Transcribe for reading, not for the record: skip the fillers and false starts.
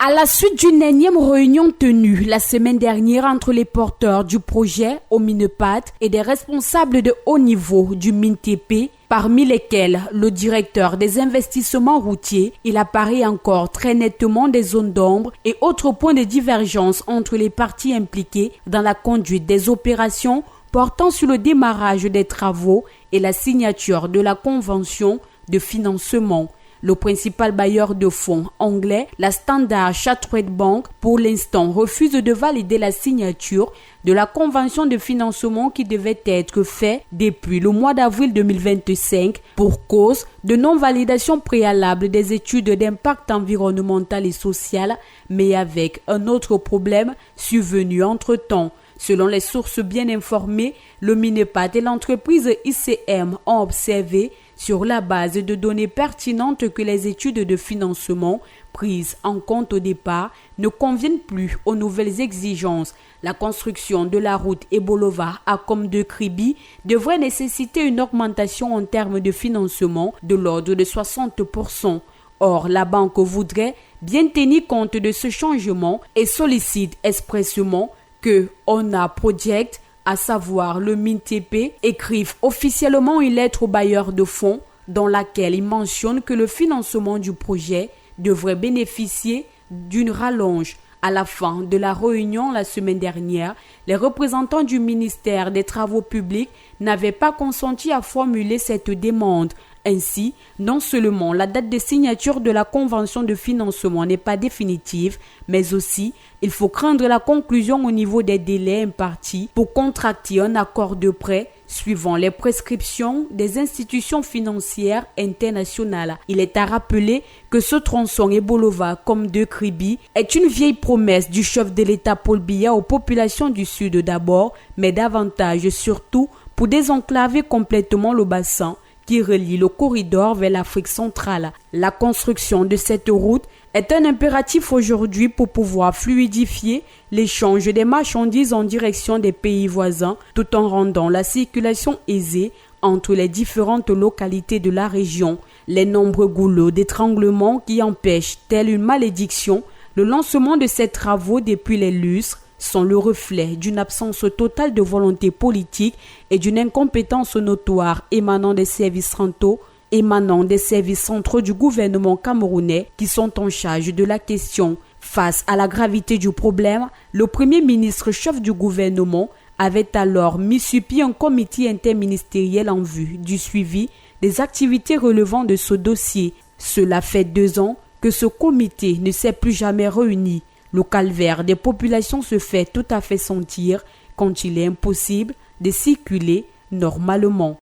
À la suite d'une énième réunion tenue la semaine dernière entre les porteurs du projet au Minepat et des responsables de haut niveau du MINTP, parmi lesquels le directeur des investissements routiers, il apparaît encore très nettement des zones d'ombre et autres points de divergence entre les parties impliquées dans la conduite des opérations portant sur le démarrage des travaux et la signature de la convention de financement. Le principal bailleur de fonds anglais, la Standard Chartered Bank, pour l'instant refuse de valider la signature de la convention de financement qui devait être faite depuis le mois d'avril 2025 pour cause de non-validation préalable des études d'impact environnemental et social, mais avec un autre problème survenu entre-temps. Selon les sources bien informées, le Minepat et l'entreprise ICM ont observé sur la base de données pertinentes que les études de financement prises en compte au départ ne conviennent plus aux nouvelles exigences. La construction de la route Ebolova à Comme de Kribi devrait nécessiter une augmentation en termes de financement de l'ordre de 60%. Or, la banque voudrait bien tenir compte de ce changement et sollicite expressément que ONA Project, à savoir le MINTP, écrive officiellement une lettre au bailleur de fonds dans laquelle il mentionne que le financement du projet devrait bénéficier d'une rallonge. À la fin de la réunion la semaine dernière, les représentants du ministère des Travaux publics n'avaient pas consenti à formuler cette demande. Ainsi, non seulement la date de signature de la convention de financement n'est pas définitive, mais aussi il faut craindre la conclusion au niveau des délais impartis pour contracter un accord de prêt suivant les prescriptions des institutions financières internationales. Il est à rappeler que ce tronçon Ebolova comme de Kribi est une vieille promesse du chef de l'État Paul Biya aux populations du Sud d'abord, mais davantage surtout pour désenclaver complètement le bassin qui relie le corridor vers l'Afrique centrale. La construction de cette route est un impératif aujourd'hui pour pouvoir fluidifier l'échange des marchandises en direction des pays voisins tout en rendant la circulation aisée entre les différentes localités de la région. Les nombreux goulots d'étranglement qui empêchent, telle une malédiction, le lancement de ces travaux depuis les lustres sont le reflet d'une absence totale de volonté politique et d'une incompétence notoire émanant des services centraux du gouvernement camerounais qui sont en charge de la question. Face à la gravité du problème, le premier ministre chef du gouvernement avait alors mis sur pied un comité interministériel en vue du suivi des activités relevant de ce dossier. Cela fait 2 ans que ce comité ne s'est plus jamais réuni. Le calvaire des populations se fait tout à fait sentir quand il est impossible de circuler normalement.